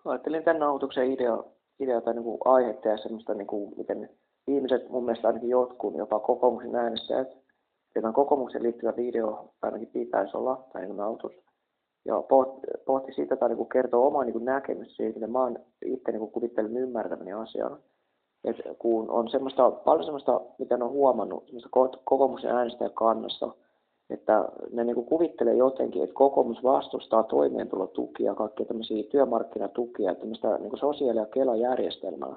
Ajattelin tämän nauhoituksen idea tai niin kuin aihetta ja semmoista, niin kuin, miten ihmiset, mun mielestä ainakin jotkut, jopa kokoomuksen äänestäjät, joten kokoomukseen liittyvä video ainakin pitäisi olla, tai niin nauhoitus, ja pohti sitä tai niin kertoo omaa niin näkemystä siitä, mitä mä oon itse niin kuvittelen ymmärtämäni asiaa. Et kun on paljon semmoista, mitä ne on huomannut, semmoista kokoomuksen äänestäjän kannassa, että ne niin kuvittelee jotenkin, että kokoomus vastustaa toimeentulotukia, kaikkia tämmöisiä työmarkkinatukia, tämmöistä niin sosiaali- ja kelajärjestelmää.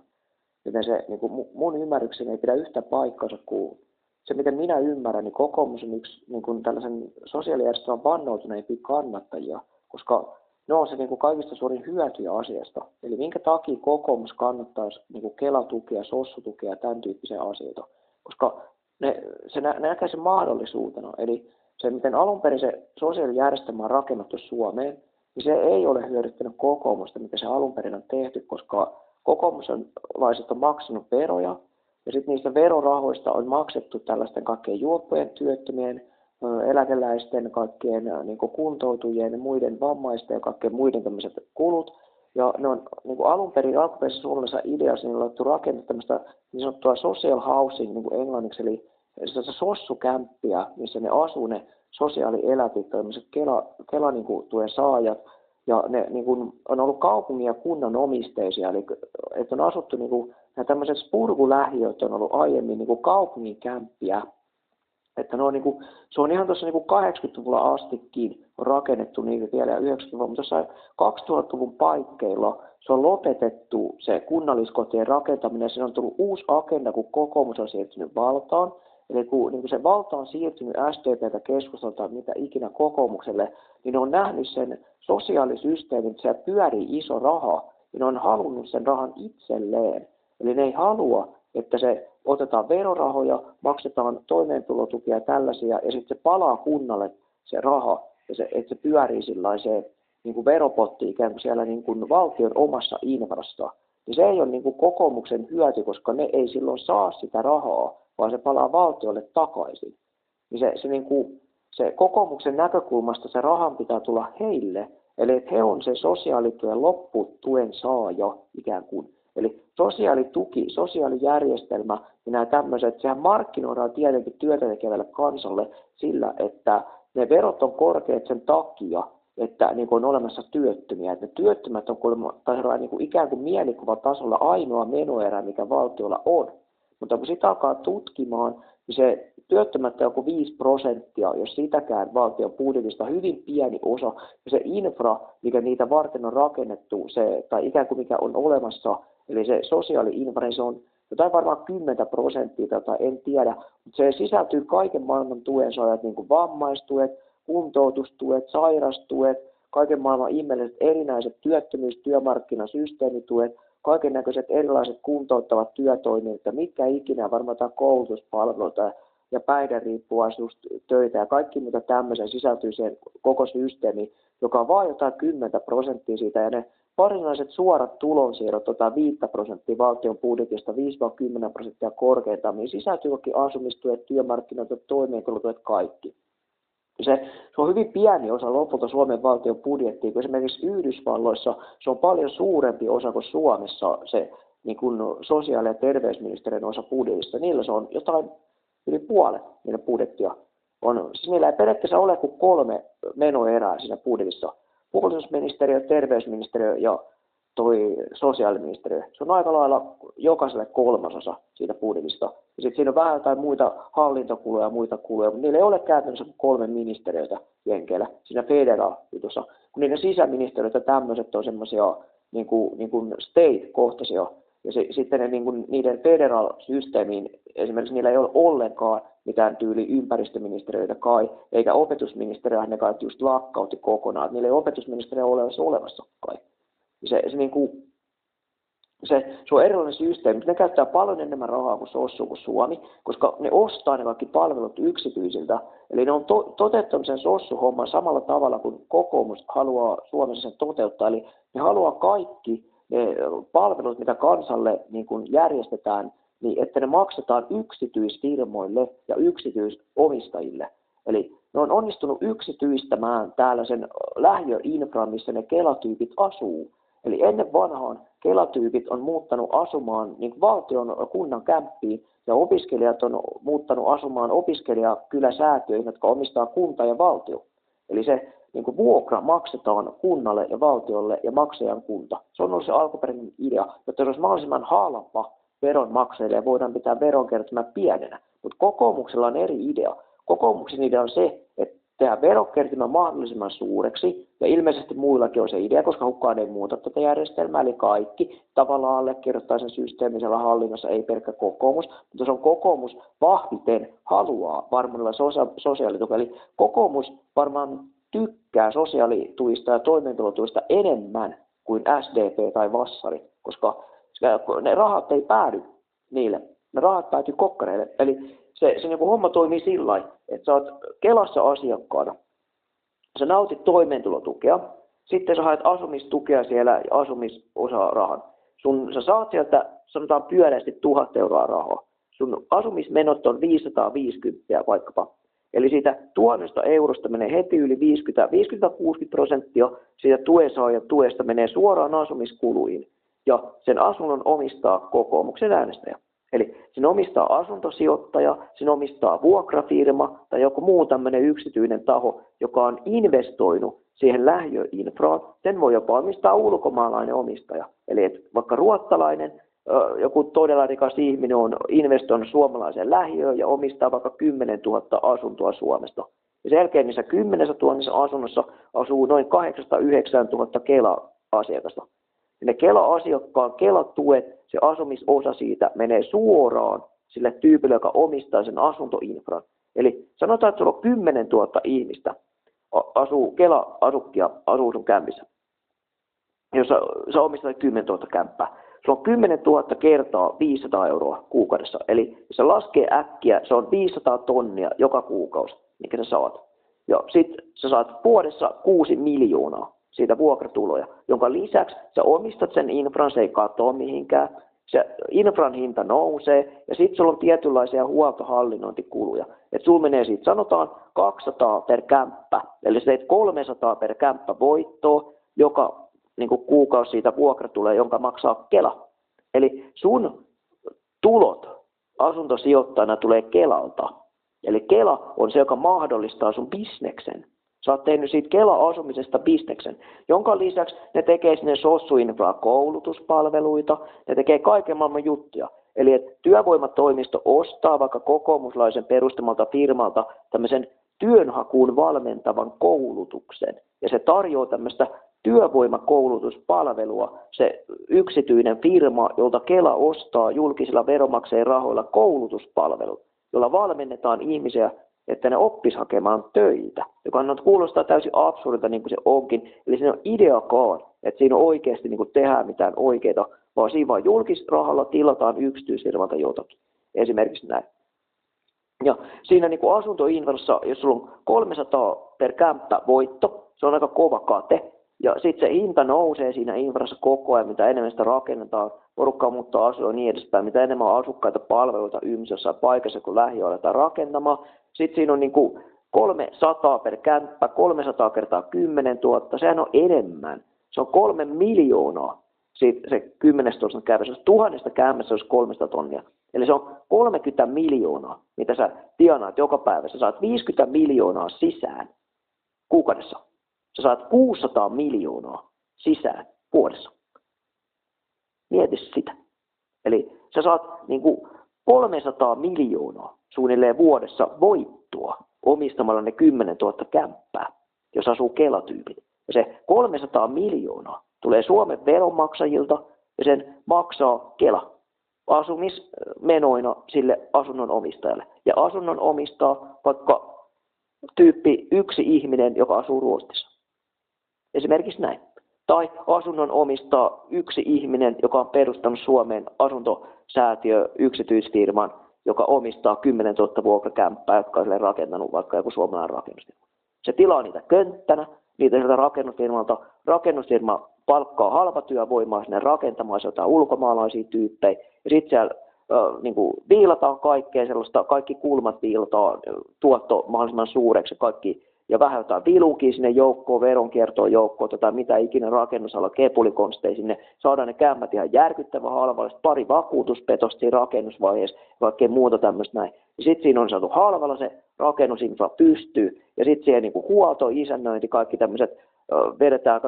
Joten se niin mun ymmärrykseni ei pidä yhtä paikkansa kuin se, miten minä ymmärrän, niin kokoomus on yksi niin tällaisen sosiaalijärjestelmän vannoutuneimpia kannattajia, koska ne on se niin kaikista suurin hyötyjä asiasta. Eli minkä takia kokoomus kannattaisi niin kelatukia, sossutukia ja tämän tyyppisiä asioita, koska se näkee sen mahdollisuutena. Eli se, miten alun perin se sosiaalijärjestelmä on rakennettu Suomeen, niin se ei ole hyödyttänyt kokoomusta, mitä se alun perin on tehty, koska kokoomuslaiset on maksanut veroja, ja sitten niistä verorahoista on maksettu tällaisten kaikkien juoppojen, työttömien, eläkeläisten, kaikkien niin kuntoutujien ja muiden vammaisten ja kaikkien muiden tämmöiset kulut. Ja ne on niin alkuperäisessä suomalaisessa ideassa niin on rakennettu tämmöistä niin sanottua social housing niin kuin englanniksi, eli sossukämppiä, missä ne asuu, ne sosiaalielätit, tämmöiset Kela niin kuin tuen saajat, ja ne niin kuin, on ollut kaupungin ja kunnan omisteisia, eli että on asuttu, niin kuin, nämä tämmöiset spurgulähiöt on ollut aiemmin niin kuin kaupungin kämppiä, että ne on, niin kuin, se on ihan tuossa niin 80-luvulla astikin on rakennettu niitä vielä 90-luvulla, mutta jossain 2000-luvun paikkeilla se on lopetettu se kunnalliskotien rakentaminen, siinä on tullut uusi agenda, kun kokoomus on siirtynyt valtaan. Eli kun niin se valta on siirtynyt SDP:ltä keskustalta mitä ikinä kokoomukselle, niin ne on nähnyt sen sosiaalisysteemin, että siellä pyörii iso raha, ja ne on halunnut sen rahan itselleen. Eli ne ei halua, että se otetaan verorahoja, maksetaan toimeentulotukia ja tällaisia, ja sitten se palaa kunnalle se raha, ja että se pyörii sellaiseen niin kuin veropotti ikään kuin siellä niin kuin valtion omassa infrasta. Niin se ei ole niin kuin kokoomuksen hyöty, koska ne ei silloin saa sitä rahaa, vaan se palaa valtiolle takaisin. Niin se kokoomuksen näkökulmasta se rahan pitää tulla heille, eli että he on se sosiaalituen lopputuen saaja ikään kuin. Eli sosiaalituki, sosiaalijärjestelmä ja nämä tämmöiset, sehän markkinoidaan tietenkin työtä tekevälle kansalle sillä, että ne verot on korkeat sen takia, että niin kuin on olemassa työttömiä. Että ne työttömät on niin kuin ikään kuin mielikuvatasolla ainoa menoerä, mikä valtiolla on. Mutta kun sitä alkaa tutkimaan, niin se työttömät on joku 5%, jos sitäkään valtion budjetista hyvin pieni osa. Ja se infra, mikä niitä varten on rakennettu, tai ikään kuin mikä on olemassa, eli se sosiaali-infra, niin se on jotain varmaan 10%, tai en tiedä. Mutta se sisältyy kaiken maailman tuen saajat, niin kuin vammaistuet, kuntoutustuet, sairastuet, kaiken maailman ihmeelliset erinäiset työmarkkinasysteemituet, kaiken näköiset erilaiset kuntouttavat työtoiminnot, mitkä ikinä varmaan koulutuspalveluita ja päihderiippuvaisuustöitä ja kaikki mitä tämmöisen sisältyy siihen koko systeemiin, joka on vain jotain 10% siitä ja ne varsinaiset suorat tulonsiirrot, 5% valtion budjetista, 5-10% korkeintaan, niin sisältyy jokin asumistuet, työmarkkinat, toimeentulotuet, kaikki. Se on hyvin pieni osa lopulta Suomen valtion budjettia, kun esimerkiksi Yhdysvalloissa se on paljon suurempi osa kuin Suomessa se niin kuin sosiaali- ja terveysministeriön osa budjetista. Niillä se on jotain yli puolet niiden budjettia. Siis niillä ei periaatteessa ole kuin 3 menoerää siinä budjetissa. Puolustusministeriö, terveysministeriö ja toi sosiaaliministeriö. Se on aika lailla jokaiselle 1/3 siitä budjetista. Ja sitten siinä on vähän jotain muita hallintokuluja ja muita kuluja, mutta niillä ei ole käytännössä 3 ministeriötä jenkeillä siinä federal-jutussa. Kun niiden sisäministeriöt ja tämmöiset on semmoisia niin kuin state-kohtaisia. Ja sitten ne, niin kuin, niiden federal-systeemiin, esimerkiksi niillä ei ole ollenkaan mitään tyyli ympäristöministeriöitä kai, eikä opetusministeriöhän ne kai just lakkautti kokonaan. Niillä ei opetusministeriö ole olemassa kai. Se on erilainen systeemi, mutta ne käyttää paljon enemmän rahaa kuin Sossu kuin Suomi, koska ne ostaa ne kaikki palvelut yksityisiltä. Eli ne on toteuttanut sen Sossu-homman samalla tavalla kuin kokoomus haluaa Suomessa sen toteuttaa. Eli ne haluaa kaikki ne palvelut, mitä kansalle niin kuin järjestetään, niin että ne maksetaan yksityisfirmoille ja yksityisomistajille. Eli ne on onnistunut yksityistämään täällä sen lähiöinfran, missä ne kelatyypit asuu. Eli ennen vanhaan Kelatyypit on muuttanut asumaan niin valtion kunnan kämppiin ja opiskelijat on muuttanut asumaan opiskelijakyläsäätiöihin, jotka omistaa kunta ja valtio. Eli se niin kuin vuokra maksetaan kunnalle ja valtiolle ja maksajan kunta. Se on ollut se alkuperäinen idea, jotta se olisi mahdollisimman halpa veronmaksajille ja voidaan pitää veronkertymä pienenä. Mutta kokoomuksella on eri idea. Kokoomuksen idea on se, että tehdään verokertymä mahdollisimman suureksi, ja ilmeisesti muillakin on se idea, koska kukaan ei muuta tätä järjestelmää, eli kaikki tavallaan allekirjoittaa sen systeemisellä hallinnassa, ei pelkkä kokoomus, mutta se on kokoomus vahviten haluaa varmuudella sosiaalitukea, eli kokoomus varmaan tykkää sosiaalituista ja toimeentulotuista enemmän kuin SDP tai Vassari, koska ne rahat ei päädy niille, ne rahat päätyy kokkareille, eli se niin kuin homma toimii sillä lailla, että sä oot Kelassa asiakkaana, sä nautit toimeentulotukea, sitten sä haet asumistukea siellä ja asumisosarahan. Sä saat sieltä, sanotaan pyöreästi 1000 euroa rahaa. Sun asumismenot on 550 vaikkapa. Eli siitä 1000 eurosta menee heti yli 50-60% siitä tuensaajan tuesta menee suoraan asumiskuluihin. Ja sen asunnon omistaa kokoomuksen äänestäjä. Eli sen omistaa asuntosijoittaja, sen omistaa vuokrafirma tai joku muu tämmöinen yksityinen taho, joka on investoinut siihen lähiöinfraan. Sen voi jopa omistaa ulkomaalainen omistaja. Eli vaikka ruotsalainen, joku todella rikas ihminen on investoinut suomalaiseen lähiöön ja omistaa vaikka 10 000 asuntoa Suomesta. Ja sen jälkeen niissä 10 000 asunnossa asuu noin 809 000 Kela-asiakasta. Ja ne Kela-asiakkaan Kela-tuet, se asumisosa siitä menee suoraan sille tyypille, joka omistaa sen asuntoinfran. Eli sanotaan, että sulla on 10 000 ihmistä, Kela-asukkia asuu sun kämpissä, jos sä omistat 10 000 kämppää. Sulla on 10 000 kertaa 500 euroa kuukaudessa. Eli jos se laskee äkkiä, se on 500 tonnia joka kuukausi, minkä sä saat. Ja sitten sä saat vuodessa 6 miljoonaa siitä vuokratuloja, jonka lisäksi sä omistat sen infran, se ei katoa mihinkään. Se infran hinta nousee ja sitten sulla on tietynlaisia huoltohallinnointikuluja. Että sulla menee siitä sanotaan 200 per kämppä, eli sä teet 300 per kämppä voittoa, joka niin kuin kuukausi siitä vuokra tulee, jonka maksaa Kela. Eli sun tulot asuntosijoittajana tulee Kelalta. Eli Kela on se, joka mahdollistaa sun bisneksen. Sä oot tehnyt siitä Kela-asumisesta bisneksen, jonka lisäksi ne tekee sinne sossuinfraa koulutuspalveluita, ne tekee kaiken maailman juttuja. Eli että työvoimatoimisto ostaa vaikka kokoomuslaisen perustamalta firmalta tämmöisen työnhakuun valmentavan koulutuksen. Ja se tarjoaa tämmöistä työvoimakoulutuspalvelua, se yksityinen firma, jolta Kela ostaa julkisilla veronmaksajien rahoilla koulutuspalvelut, jolla valmennetaan ihmisiä, että ne oppis hakemaan töitä, joka kuulostaa täysin absurdilta niin kuin se onkin. Eli siinä on ideakaan, että siinä oikeasti niin kuin tehdään mitään oikeita, vaan siinä vaan julkisrahalla tilataan yksityisfirmalta jotakin. Esimerkiksi näin. Ja siinä niin kuin asuntoinfrassa, jos sulla on 300 per kämppä voitto, se on aika kova kate. Ja sitten se hinta nousee siinä infrassa koko ajan, mitä enemmän sitä rakennetaan, porukkaa muuttaa asua ja niin edespäin, mitä enemmän on asukkaita palveluita jossain paikassa, kun lähiöä aletaan rakentamaan. Sitten siinä on niin kuin 300 per kämppä, 300 kertaa 10 000, sehän on enemmän. Se on 3 miljoonaa, se 10 000 kämpässä, jos 1000 kämpässä olisi 300 tonnia. Eli se on 30 miljoonaa, mitä sä tienaat joka päivä. Sä saat 50 miljoonaa sisään kuukaudessa. Sä saat 600 miljoonaa sisään vuodessa. Mieti sitä. Eli sä saat niin kuin 300 miljoonaa suunnilleen vuodessa voittoa omistamalla ne 10 000 kämppää, jos asuu Kelatyypit. Ja se 300 miljoonaa tulee Suomen veronmaksajilta ja sen maksaa Kela asumismenoina sille asunnon omistajalle. Ja asunnon omistaa vaikka tyyppi yksi ihminen, joka asuu Ruotsissa. Esimerkiksi näin. Tai asunnon omistaa yksi ihminen, joka on perustanut Suomeen asuntosäätiö yksityisfirman, joka omistaa 10 000 vuokrakämppää, jotka on sille rakentanut vaikka joku suomalainen rakennusfirma. Se tilaa niitä könttänä, niitä sieltä rakennusfirmalta. Rakennusfirma palkkaa halpatyövoimaa sinne rakentamaan jotain ulkomaalaisia tyyppejä. Ja sitten siellä niin viilataan kaikkea sellaista, kaikki kulmat viilataan, tuotto mahdollisimman suureksi ja kaikki ja vähän jotain vilukia sinne joukkoon, veronkiertoon joukkoon, tai mitä ikinä rakennusala kepulikonsteja sinne, saadaan ne kämpät ihan järkyttävän halvalla, pari vakuutuspetosta siinä rakennusvaiheessa, vaikkei muuta tämmöistä näin. Ja sitten siinä on saatu halvalla se rakennusinfra pystyy, ja sitten siihen niin kuin huolto, isännöinti, kaikki tämmöiset, vedetään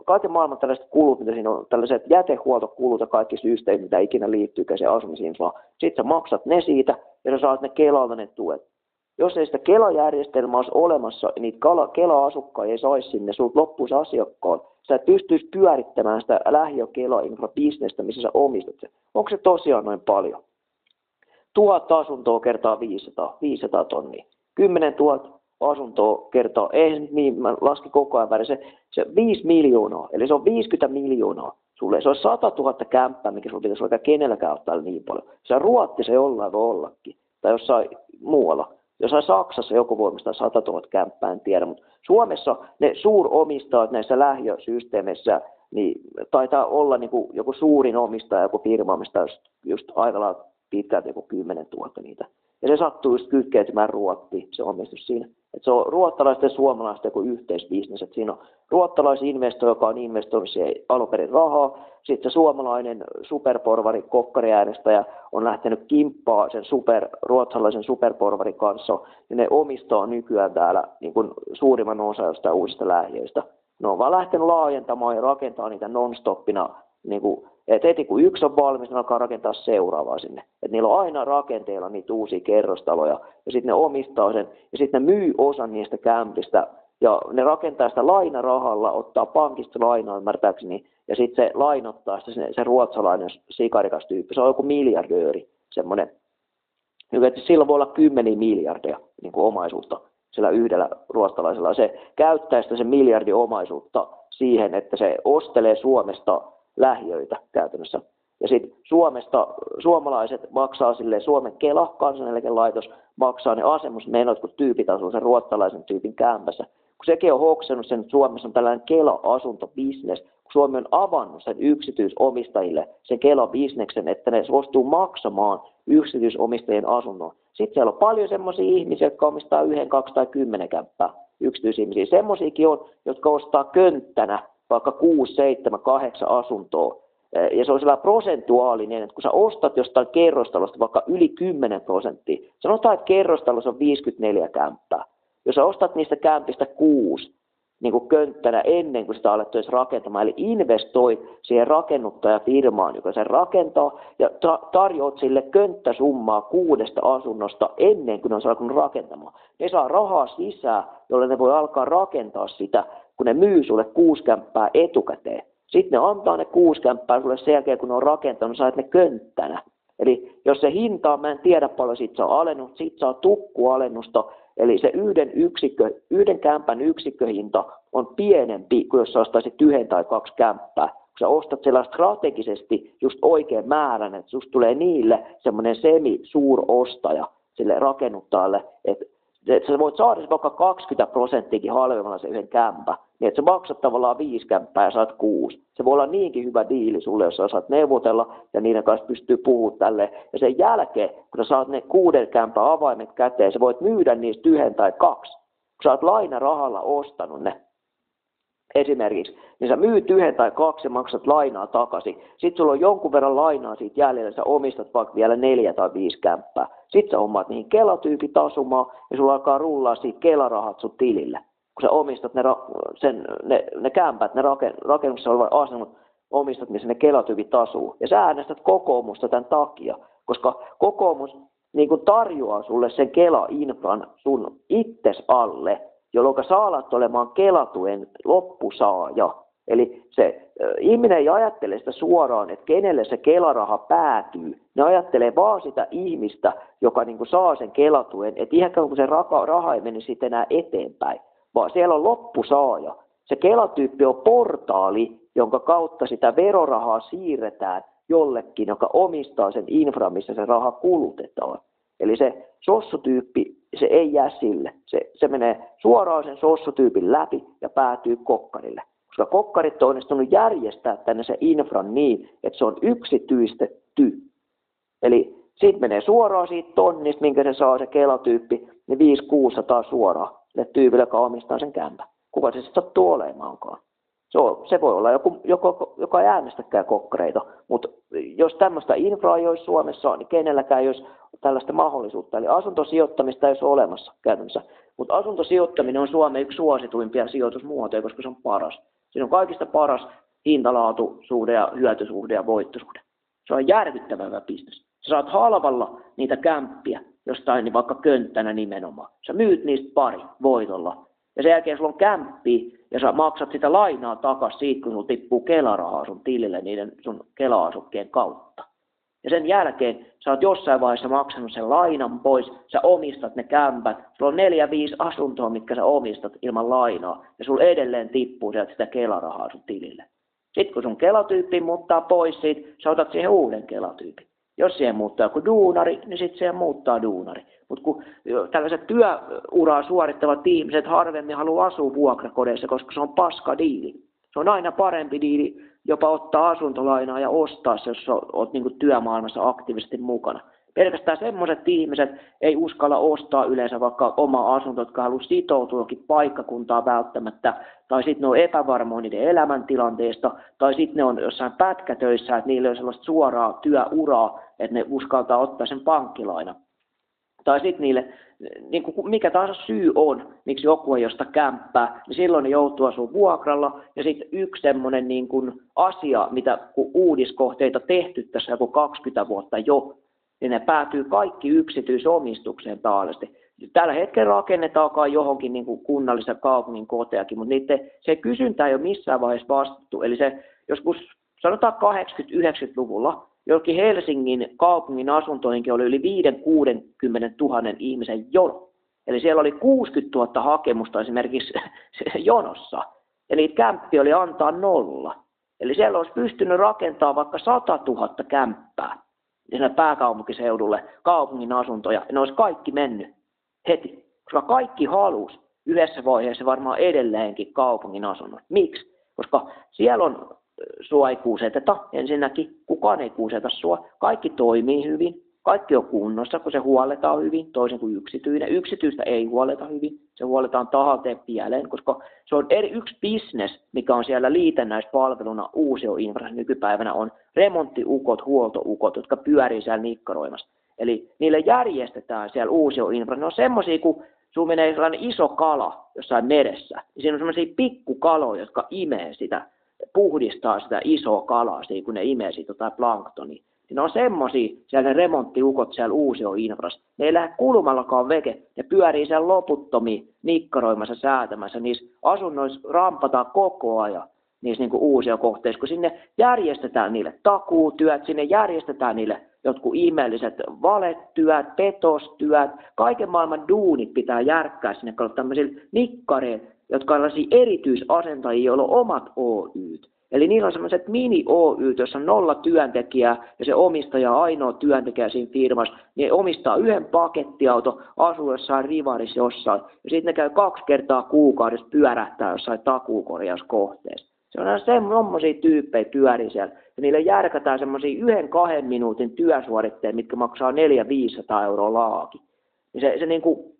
kaiken maailman tällaiset kulut, mitä siinä on, tällaiset jätehuoltokulut ja kaikki systeemit, mitä ikinä liittyykään se asumisinfra. Sitten sä maksat ne siitä, ja sä saat ne Kelalta ne tuet. Jos ei sitä Kela-järjestelmää olisi olemassa, niin Kela-asukkaita ei saisi sinne, sulta loppuisi asiakkaan. Sä et pystyisi pyörittämään sitä lähiö-Kela-infra-bisnestä, missä sä omistat sen. Onko se tosiaan noin paljon? 1000 asuntoa kertaa 500 tonnia. 10 000 asuntoa kertaa, ei niin, mä laskin koko ajan väärin, se 5 miljoonaa, eli se on 50 miljoonaa sulle. Se on 100 000 kämppää, mikä sulla pitäisi oikein kenelläkään ottaa niin paljon. Se Ruotti se jollain voi ollakin, tai jossain muualla. Jossain Saksassa joku voi omistaa 100 000 kämppää, en tiedä, mutta Suomessa ne suuromistajat näissä lähiösysteemeissä, niin taitaa olla niin kuin joku suurin omistaja, joku firma omistaa just aika pitkälti joku 10 000 niitä. Ja se sattuu just kytkeytymään Ruottiin, se omistus siinä. Et se on ruottalaisten ja suomalaisten joku yhteisbisnes. Et siinä on ruottalaisinvestoija, joka on investoinut siihen alun perin rahaa. Sitten se suomalainen superporvari kokkariäänestäjä on lähtenyt kimppaa sen ruotsalaisen superporvarin kanssa. Ja ne omistaa nykyään täällä niin kuin suurimman osa jostain uusista lähiöistä. Ne on vaan lähtenyt laajentamaan ja rakentaa niitä non-stoppina. Niin kuin, että heti kun yksi on valmis, ne alkaa rakentaa seuraavaa sinne. Et niillä on aina rakenteilla niitä uusia kerrostaloja, ja sitten ne omistaa sen, ja sitten ne myy osan niistä kämpistä, ja ne rakentaa sitä lainarahalla, ottaa pankista lainaa ymmärtääkseni, ja sitten se lainottaa sitä se ruotsalainen sikarikas tyyppi. Se on joku miljardööri, semmoinen. Sillä voi olla 10 miljardia niin kuin omaisuutta sillä yhdellä ruotsalaisella. Se käyttää sitä sen miljardin omaisuutta siihen, että se ostelee Suomesta lähiöitä käytännössä. Ja sitten suomalaiset maksaa sille Suomen Kela, kansaneläkelaitos, maksaa ne asemusmenot, kun tyypit asuu sen ruotsalaisen tyypin kämpässä. Kun sekin on hoksannut sen, että Suomessa on tällainen Kela-asuntobisnes, kun Suomi on avannut sen yksityisomistajille sen Kela-bisneksen, että ne suostuu maksamaan yksityisomistajien asunnon. Sitten siellä on paljon semmoisia ihmisiä, jotka omistaa 1, 2 tai 10 kämppää, yksityisihmisiä. Semmoisiakin on, jotka ostaa könttänä vaikka 6, 7, 8 asuntoa. Ja se on sellainen prosentuaalinen, että kun sä ostat jostain kerrostalosta vaikka yli 10%, sanotaan, että kerrostalossa on 54 kämppää. Jos sä ostat niistä kämpistä 6 niin kuin könttänä ennen kuin sitä alettu edes rakentamaan, eli investoi siihen rakennuttajafirmaan, joka sen rakentaa, ja tarjoat sille könttäsummaa 6 asunnosta ennen kuin ne on alkanut rakentamaan. Ne saa rahaa sisään, jolle ne voi alkaa rakentaa sitä, kun ne myy sulle 6 kämppää etukäteen. Sitten ne antaa ne 6 kämppää sulle sen jälkeen, kun ne on rakentanut, saat ne könttänä. Eli jos se hinta on, mä en tiedä paljon siitä saa alennus, siitä saa tukkualennusta, eli se yhden kämpän yksikköhinta on pienempi kuin jos sä ostaisit 1 tai 2 kämppää. Kun sä ostat sellaista strategisesti just oikein määrän, että susta tulee niille semmoinen semi-suurostaja sille rakennuttajalle, että sä voit saada vaikka 20% halvemmalla se yhden kämpä, niin että sä maksat tavallaan 5 kämppää ja saat 6. Se voi olla niinkin hyvä diili sulle, jos sä osaat neuvotella ja niiden kanssa pystyy puhumaan tälleen. Ja sen jälkeen, kun sä saat ne 6 kämpän avaimet käteen, sä voit myydä niistä 1 tai 2. Kun sä oot lainarahalla ostanut ne esimerkiksi, niin sä myyt 1 tai 2 ja maksat lainaa takaisin. Sitten sulla on jonkun verran lainaa siitä jäljellä, sä omistat vaikka vielä 4 tai 5 kämppää. Sitten sä omaat niihin Kela-tyypit asumaan ja sulla alkaa rullaa siitä Kela-rahat sun tilille. Kun sä omistat ne kämpät, ne rakennuksessa olevat asennut, omistat, missä ne Kela-tyypit asuu. Ja sä äänestät kokoomusta tämän takia, koska kokoomus niin kun tarjoaa sulle sen Kela-infran sun itses alle, jolloin sä alat olemaan Kelatuen loppusaaja. Eli se ihminen ei ajattele sitä suoraan, että kenelle se Kelaraha päätyy. Ne ajattelee vaan sitä ihmistä, joka niin kuin saa sen Kelatuen, että ihan kun se raha ei mene sitten enää eteenpäin, vaan siellä on loppusaaja. Se Kelatyyppi on portaali, jonka kautta sitä verorahaa siirretään jollekin, joka omistaa sen infra, missä se raha kulutetaan. Eli se sossutyyppi, se ei jää sille. Se menee suoraan sen sossutyypin läpi ja päätyy kokkarille. Koska kokkarit on onnistunut järjestää tänne se infran niin, että se on yksityistetty. Eli siitä menee suoraan siitä tonnista, minkä se saa se Kelatyyppi, niin 500-600 suoraan. sille tyypille, joka omistaa sen kämpän. Kuka se sitten sattuu olemaankaan. Se voi olla joku, joka ei äänestäkään kokkareita, mutta jos tämmöistä infraa ei olisi Suomessa, niin kenelläkään ei olisi tällaista mahdollisuutta. Eli asuntosijoittamista ei olisi olemassa käytännössä. Mutta asuntosijoittaminen on Suomen yksi suosituimpia sijoitusmuotoja, koska se on paras. Siinä on kaikista paras hintalaatusuhde ja hyötysuhde ja voittosuhde. Se on järkyttävä hyvä bisnes. Sä saat halvalla niitä kämppiä jostain, niin vaikka könttänä nimenomaan. Sä myyt niistä pari voitolla. Ja sen jälkeen sulla on kämppi ja sä maksat sitä lainaa takaisin siitä, kun sulla tippuu Kela-rahaa sun tilille niiden sun Kela-asukkeen kautta. Ja sen jälkeen sä oot jossain vaiheessa maksanut sen lainan pois, sä omistat ne kämpät. Sulla on 4-5 asuntoa, mitkä sä omistat ilman lainaa. Ja sulla edelleen tippuu sieltä sitä Kela-rahaa sun tilille. Sitten kun sun Kela-tyyppi muuttaa pois siitä, sä otat siihen uuden Kela-tyypin. Jos siihen muuttaa joku duunari, niin sitten siihen muuttaa duunari. Mutta kun tällaiset työuraa suorittavat ihmiset harvemmin haluaa asua vuokrakodeissa, koska se on paska diili. Se on aina parempi diili jopa ottaa asuntolainaa ja ostaa se, jos olet niin työmaailmassa aktiivisesti mukana. Pelkästään semmoiset ihmiset ei uskalla ostaa yleensä vaikka omaa asuntoa, jotka haluaa sitoutua johonkin paikkakuntaan välttämättä, tai sitten ne on epävarmoja niiden elämäntilanteesta, tai sitten ne on jossain pätkätöissä, että niillä on sellaista suoraa työuraa, että ne uskaltaa ottaa sen pankkilaina. Tai sitten niille, niin kuin mikä tahansa syy on, miksi joku ei osta kämppää, niin silloin ne joutuu asumaan vuokralla. Ja sitten yksi semmoinen niin kuin asia, mitä kun uudiskohteita tehty tässä joku 20 vuotta jo, niin ne päätyy kaikki yksityisomistukseen taallisesti. Tällä hetkellä rakennetaankaan johonkin niin kuin kunnallisen kaupungin koteakin, mutta se kysyntä ei ole missään vaiheessa vastattu. Eli se joskus sanotaan 80-90-luvulla, jollekin Helsingin kaupungin asuntoihinkin oli yli 5-60 000 ihmisen jono. Eli siellä oli 60 000 hakemusta esimerkiksi jonossa. Ja niitä kämppiä oli antaa 0. Eli siellä olisi pystynyt rakentamaan vaikka 100 000 kämppää sinne pääkaupunkiseudulle kaupungin asuntoja. Ja ne olisi kaikki mennyt heti, koska kaikki halusi yhdessä vaiheessa varmaan edelleenkin kaupungin asunnon. Miksi? Koska siellä on sua ei kuuseteta, ensinnäkin kukaan ei kuuseta sua, kaikki toimii hyvin, kaikki on kunnossa, kun se huolletaan hyvin, toisin kuin yksityinen. Yksityistä ei huoleta hyvin, se huolletaan tahalteen pieleen, koska se on yksi business, mikä on siellä liitännäispalveluna uusioinfrassa nykypäivänä on remonttiukot, huoltoukot, jotka pyörii siellä nikkaroimassa. Eli niille järjestetään siellä uusioinfrassa, ne on semmoisia, kun sinulla menee sellainen iso kala jossain meressä, ja siinä on semmoisia pikkukaloja, jotka imee sitä, puhdistaa sitä isoa kalaa, kun ne imee siitä jotain planktonia. Ne on semmosia siellä ne remonttiukot siellä uusioinfrassa. Ne ei lähde kulmallakaan veke. Ne pyörii siellä loputtomiin nikkaroimassa, säätämässä. Niissä asunnoissa rampataan koko ajan niissä niin kuin uusiokohteissa, kun sinne järjestetään niille takuutyöt, sinne järjestetään niille jotkut ihmeelliset valetyöt, petostyöt, kaiken maailman duunit pitää järkkää sinne, kun on tämmöisillä nikkareilla, jotka on tällaisia erityisasentajia, joilla on omat Oyt. Eli niillä on sellaiset mini-Oyt, jossa on 0 työntekijää ja se omistaja on ainoa työntekijä siinä firmassa. Ne omistaa yhden pakettiauto, asuu jossain rivarissa jossain ja sitten ne käy 2 kertaa kuukaudessa pyörähtää jossain takuukorjauskohteessa. Se on semmoisia tyyppejä pyörii siellä ja niille järkätään semmoisia 1-2 minuutin työsuoritteita, mitkä maksaa 400-500 € laaki. Ja se niinku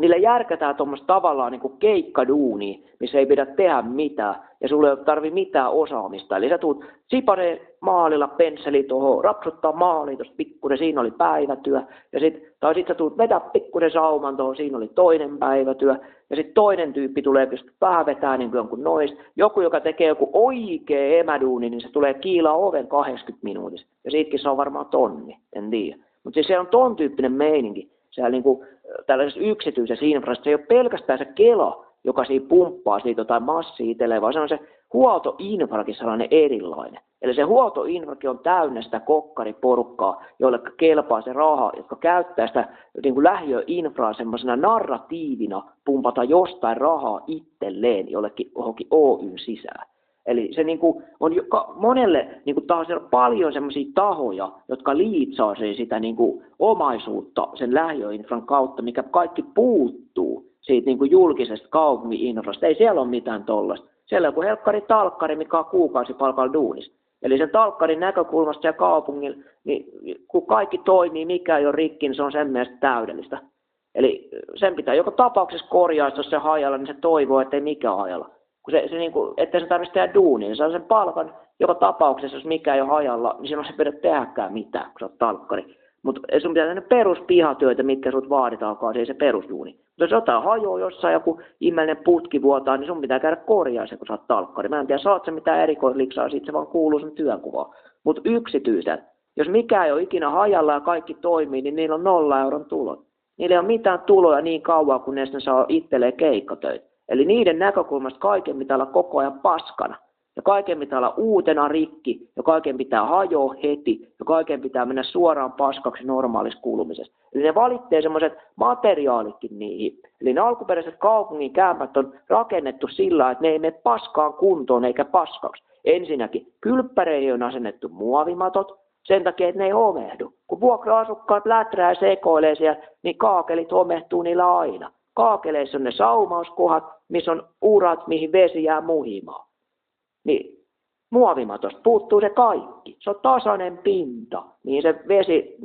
niille järkätään tuommoista tavallaan niin kuin keikkaduunia, missä ei pidä tehdä mitään ja sulle ei tarvitse mitään osaamista. Eli sä tuut sipareen maalilla pensseli tuohon, rapsuttaa maaliin tuosta pikkuinen, siinä oli päivätyö. Ja tai sitten sä tuut vetää pikkuinen sauman tuohon, siinä oli toinen päivätyö. Ja sitten toinen tyyppi tulee, jos vähän vetää niin kuin jonkun noista. Joku, joka tekee joku oikea emäduuni, niin se tulee kiilaa oven 80 minuutissa. Ja siitäkin se on varmaan 1 000, en tiedä. Mutta siis se on ton tyyppinen meininki. Siellä niin kuin tällaisessa yksityisessä infrassa se ei ole pelkästään se Kela, joka siinä pumppaa siitä jotain massia itselleen, vaan se on se huoltoinfrakin sellainen erilainen. Eli se huoltoinfrakin on täynnä sitä kokkariporukkaa, joille kelpaa se raha, jotka käyttää sitä niin kuin lähiöinfraa semmoisena narratiivina pumpata jostain rahaa itselleen johonkin Oyn sisään. Eli se niin kuin on monelle niin kuin taas on paljon semmoisia tahoja, jotka liitsaa sitä niin kuin omaisuutta sen lähiöinfran kautta, mikä kaikki puuttuu siitä niin kuin julkisesta kaupungin-infrasta. Ei siellä ole mitään tollaista. Siellä on joku helkkari talkkari, mikä on kuukausipalkalla duunissa. Eli sen talkkarin näkökulmasta ja kaupungin, niin kun kaikki toimii, mikä ei ole rikki, niin se on sen mielestä täydellistä. Eli sen pitää joka tapauksessa korjaa, jos se hajalla, niin se toivoo, ettei mikään hajalla. Kun se niin kuin, ettei se tarvitse tehdä duunia, niin saa sen palkan joka tapauksessa, jos mikään ei ole hajalla, niin silloin se ei pidä tehdäkään mitään, kun sä oot talkkari. Mutta sun pitää tehdä peruspihatyötä, mitkä sut vaaditaankaan, se ei se perusduuni. Mutta jos jotain hajoaa jossain, joku ihmeellinen putki vuotaa, niin sun pitää käydä korjaa se, kun sä oot talkkari. Mä en tiedä, saat sä mitään erikoisliksaa, siitä se vaan kuuluu sun työnkuvaan. Mutta yksityiset, jos mikään ei ole ikinä hajalla ja kaikki toimii, niin niillä on 0 euron tulot. Niillä ei ole mitään tuloja niin kauan, kunnes ne saa itselleen keikkatöitä. Eli niiden näkökulmasta kaiken pitää olla koko ajan paskana. Ja kaiken pitää olla uutena rikki, ja kaiken pitää hajoa heti, ja kaiken pitää mennä suoraan paskaksi normaalissa kulumisessa. Eli ne valitsee semmoiset materiaalitkin niihin. Eli ne alkuperäiset kaupungin kämpät on rakennettu sillä, että ne ei mene paskaan kuntoon eikä paskaksi. Ensinnäkin kylppäreihin on asennettu muovimatot, sen takia, että ne ei homehdu. Kun vuokra-asukkaat läträä ja sekoilee siellä, niin kaakelit homehtuu niillä aina. Kaakeleissa on ne saumauskohat, missä on urat, mihin vesi jää muhimaan. Niin muovimatosta puuttuu se kaikki. Se on tasainen pinta, niin se vesi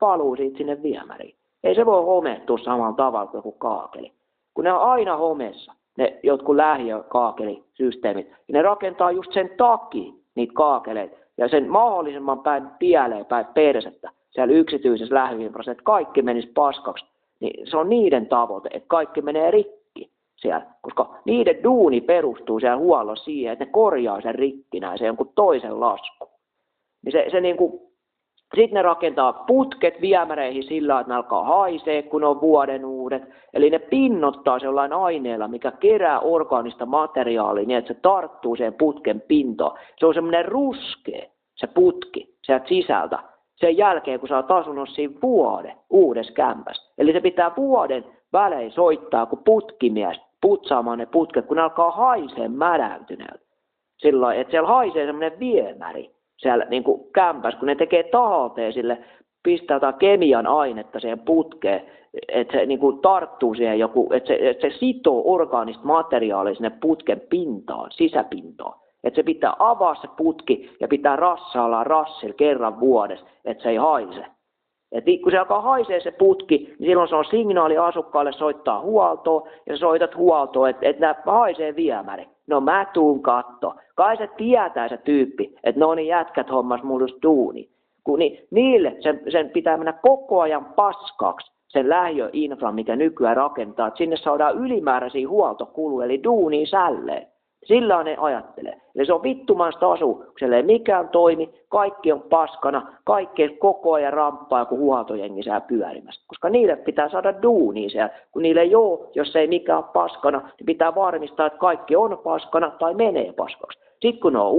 paluu siitä sinne viemäriin. Ei se voi homehtua samalla tavalla kuin joku kaakeli. Kun ne on aina homeessa, ne jotkut lähiökaakelisysteemit, ja ne rakentaa just sen takia niitä kaakeleita, ja sen mahdollisimman päin pieleen päin persettä siellä yksityisessä lähiöinfrassa, että kaikki menisi paskaksi, niin se on niiden tavoite, että kaikki menee rikki siellä, koska niiden duuni perustuu siellä huollossa siihen, että ne korjaa sen rikkinäisen jonkun toisen lasku. Niin se niin kuin, sitten ne rakentaa putket viemäreihin sillä, että ne alkaa haisee, kun on vuoden uudet. Eli ne pinnottaa sellainen aineella, mikä kerää orgaanista materiaalia niin, että se tarttuu siihen putken pintaan. Se on semmoinen ruskea, se putki sieltä sisältä. Sen jälkeen, kun sä oot asunut siinä vuoden uudessa kämpässä. Eli se pitää vuoden välein soittaa, kun putkimies putsaamaan ne putket, kun ne alkaa haisee mädäntyneeltä. Silloin, että siellä haisee semmoinen viemäri siellä niin kuin kämpässä, kun ne tekee tahalteen sille, pistää jotain kemian ainetta siihen putkeen, että se niin kuin tarttuu siihen joku, että se sitoo orgaanista materiaalia sinne putken pintaan, sisäpintaan. Että se pitää avaa se putki ja pitää rassailla rassilla kerran vuodessa, että se ei haise. Et kun se alkaa haisee se putki, niin silloin se on signaali asukkaille soittaa huoltoon, ja sä soitat huoltoon, että haisee viemäri. No mä tuun katto. Kai se tietää se tyyppi, että no niin jätkät hommas mulla just duuni. Kun niille sen pitää mennä koko ajan paskaksi, sen lähiöinfran, mikä nykyään rakentaa, että sinne saadaan ylimääräisiä huoltokuluja, eli duunia sälleen. Sillä ne ajattelee. Eli se on vittumaista asua, kun siellä ei mikään toimi, kaikki on paskana, kaikki koko ajan ramppaa, kun huoltojengi saa pyörimästä. Koska niille pitää saada duunia siellä, kun niille ei ole, jos ei mikään ole paskana, niin pitää varmistaa, että kaikki on paskana tai menee paskaksi. Sitten kun ne on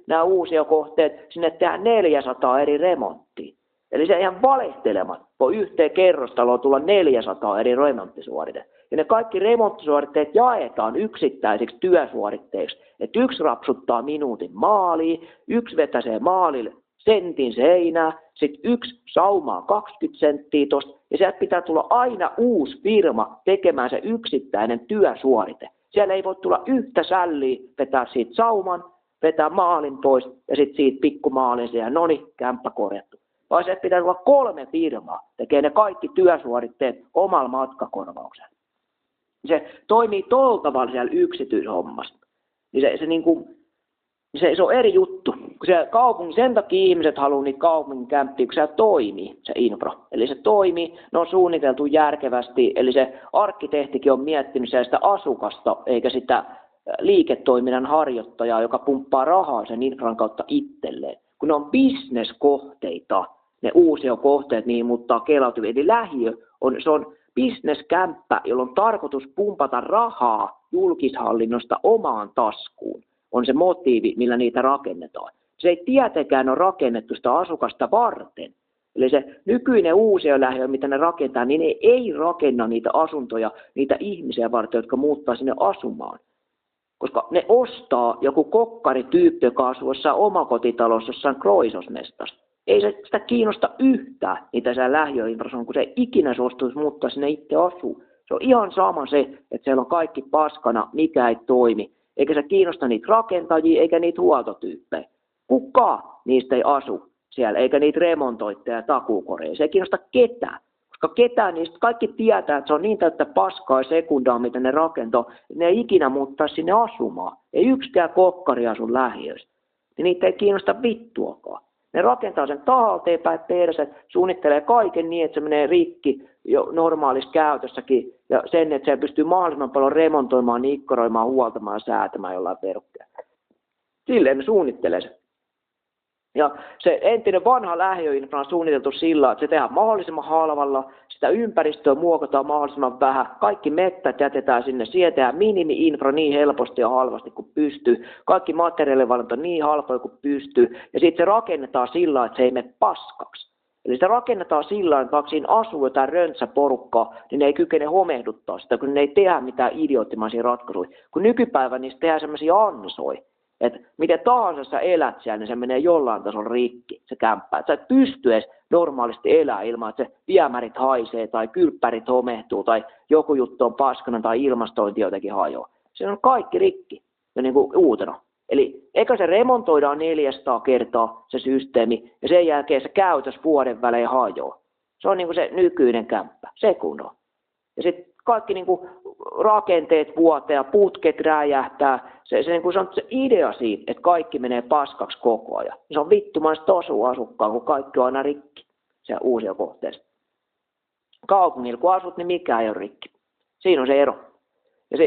nämä uusia kohteet, sinne tehdään 400 eri remonttia. Eli se ihan valehtelemat, voi yhteen kerrostaloon tulla 400 eri remonttisuoritetta. Ja ne kaikki remonttisuoritteet jaetaan yksittäisiksi työsuoritteiksi. Että yksi rapsuttaa minuutin maaliin, yksi vetäsee maalille sentin seinää, sitten yksi saumaa 20 senttiä tosta, ja sieltä pitää tulla aina uusi firma tekemään se yksittäinen työsuorite. Siellä ei voi tulla yhtä sälliä, vetää siitä sauman, vetää maalin pois, ja sitten siitä pikkumaalin siellä, noni, kämppä korjattu. Vaan sieltä pitää tulla 3 firmaa, tekee ne kaikki työsuoritteet omalla matkakorvauksella. Se toimii tuolla tavalla siellä yksityishommassa. Niin se on eri juttu. Kun sen takia ihmiset haluaa niitä kaupungin kämppiä, kun se toimii, se infra. Eli se toimii, ne on suunniteltu järkevästi, eli se arkkitehtikin on miettinyt sitä asukasta, eikä sitä liiketoiminnan harjoittajaa, joka pumppaa rahaa sen infran kautta itselleen. Kun ne on bisneskohteita, ne uusia kohteet, niin muuttaa kelautuvia. Eli lähiö se on bisneskämppä, jolla on tarkoitus pumpata rahaa julkishallinnosta omaan taskuun. On se motiivi, millä niitä rakennetaan. Se ei tietenkään ole rakennettu sitä asukasta varten. Eli se nykyinen uusiolähiö, mitä ne rakentaa, niin ne ei rakenna niitä asuntoja, niitä ihmisiä varten, jotka muuttaa sinne asumaan. Koska ne ostaa joku kokkarityyppi, joka asuu jossain omakotitalossa, jossain Kroisosmestassa. Ei se sitä kiinnosta yhtään, niitä siellä lähiöinfrassa on, kun se ei ikinä suostuisi muuttaa sinne itse asuu. Se on ihan sama se, että siellä on kaikki paskana, mikä ei toimi. Eikä se kiinnosta niitä rakentajia, eikä niitä huoltotyyppejä. Kuka niistä ei asu siellä, eikä niitä remontoitteja ja takuukoreja. Se ei kiinnosta ketään. Koska ketään niistä, kaikki tietää, että se on niin täyttä paskaa ja sekundaa, mitä ne rakentaa, että ne ei ikinä muuttaa sinne asumaan. Ei yksikään kokkari asu lähiöissä. Ja niitä ei kiinnosta vittuakaan. Ne rakentaa sen tahalteen päin perse, suunnittelee kaiken niin, että se menee rikki jo normaalissa käytössäkin. Ja sen, että se pystyy mahdollisimman paljon remontoimaan, nikkoroimaan, huoltamaan ja säätämään jollain perukkeella. Silleen ne suunnittelee sen. Ja se entinen vanha lähiöinfra on suunniteltu sillä, että se tehdään mahdollisimman halvalla, sitä ympäristöä muokataan mahdollisimman vähän, kaikki mettät jätetään sinne, siihen tehdään minimi-infra niin helposti ja halvasti kuin pystyy, kaikki materiaalivalinta on niin halpoja kuin pystyy, ja sitten se rakennetaan sillä, että se ei mene paskaksi. Eli se rakennetaan sillä, että vaikka siinä asuu jotain röntsäporukkaa, niin ne ei kykene homehduttaa sitä, kun ne ei tehdä mitään idioottimaisia ratkaisuja. Kun nykypäivä niistä tehdään sellaisia ansoja. Että miten tahansa sä elät siellä, niin se menee jollain tasolla rikki, se kämppä. Että sä et pysty edes normaalisti elää ilman, että se viemärit haisee tai kylppärit homehtuu tai joku juttu on paskana tai ilmastointi jotenkin hajoaa. Se on kaikki rikki ja niin kuin uutena. Eli eikä se remontoidaan 400 kertaa se systeemi ja sen jälkeen se käytös vuoden välein hajoaa. Se on niin kuin se nykyinen kämppä, sekunno. Ja sitten kaikki niin kuin rakenteet vuotea, putket räjähtää. Se on se idea siitä, että kaikki menee paskaksi koko ajan. Se on vittumaista tosu asukkaan, kun kaikki on aina rikki. Se uusia kohteessa. Kaupungilla kun asut, niin mikään ei ole rikki. Siinä on se ero. Ja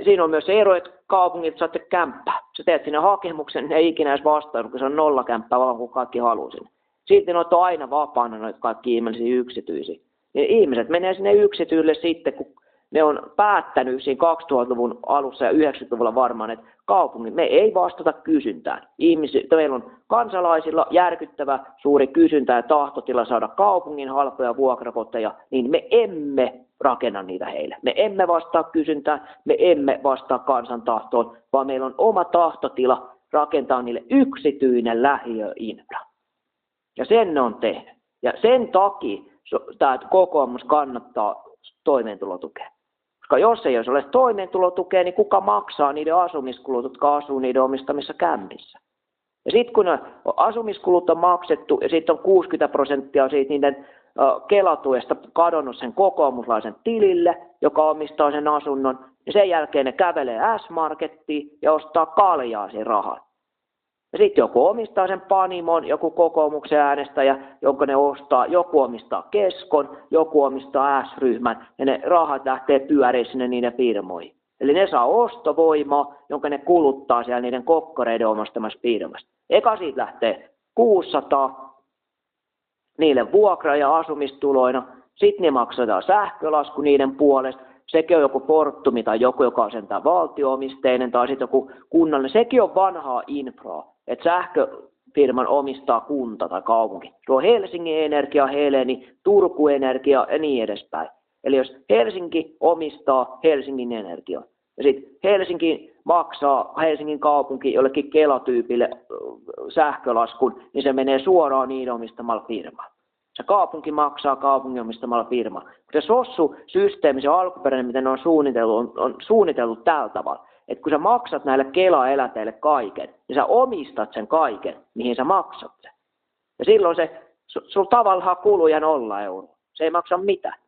siinä on myös se ero, että kaupungilta saatte kämppää. Sä teet sinne hakemuksen, niin ei ikinä edes vastannut, kun se on 0 kämppää, vaan kun kaikki haluaa sinne. Silti noita on aina vapaana noita kaikki ihmisiä yksityisiä. Ja ihmiset menee sinne yksityille sitten, kun ne on päättänyt siinä 2000-luvun alussa ja 90-luvulla varmaan, että kaupungin me ei vastata kysyntään. Meillä on kansalaisilla järkyttävä suuri kysyntä ja tahtotila saada kaupungin halpoja vuokrakoteja, niin me emme rakenna niitä heille. Me emme vastaa kysyntään, me emme vastaa kansan tahtoon, vaan meillä on oma tahtotila rakentaa niille yksityinen lähiöinfra. Ja sen ne on tehnyt. Ja sen takia tämä kokoomus kannattaa toimeentulotukea. Koska jos ei ole toimeentulotukea, niin kuka maksaa niiden asumiskulut, jotka asuu niiden omistamissa kämpissä? Ja sitten kun asumiskulut on maksettu ja sitten on 60% siitä niiden Kelatuesta kadonnut sen kokoomuslaisen tilille, joka omistaa sen asunnon, ja sen jälkeen ne kävelee S-markettiin ja ostaa kaljaa sen rahan. Ja sitten joku omistaa sen Panimon, joku kokoomuksen äänestäjä, jonka ne ostaa, joku omistaa Keskon, joku omistaa S-ryhmän, ja ne rahat lähtee pyöriin sinne niiden firmoihin. Eli ne saa ostovoimaa, jonka ne kuluttaa siellä niiden kokkareiden omastamassa firmassa. Eka siitä lähtee 600 niille vuokra- ja asumistuloina, sitten ne maksataan sähkölasku niiden puolesta, sekin on joku Fortumi tai joku, joka on sentään valtio-omisteinen tai sitten joku kunnallinen, sekin on vanhaa infraa, että sähköfirman omistaa kunta tai kaupunki. Se on Helsingin Energia, Heleni, Turku Energia ja niin edespäin. Eli jos Helsinki omistaa Helsingin Energiaa ja sitten Helsinki maksaa Helsingin kaupunki jollekin Kela-tyypille sähkölaskun, niin se menee suoraan niin omistamalla firmaan. Se kaupunki maksaa kaupungin omistamalla firmaa. Se SOSSU-systeemi, se alkuperäinen, miten ne on suunniteltu tällä tavalla. Että kun sä maksat näille Kela-eläteille kaiken, niin sä omistat sen kaiken, mihin sä maksat sen. Ja silloin sulla tavallaan kuluja 0 euroa. Se ei maksa mitään.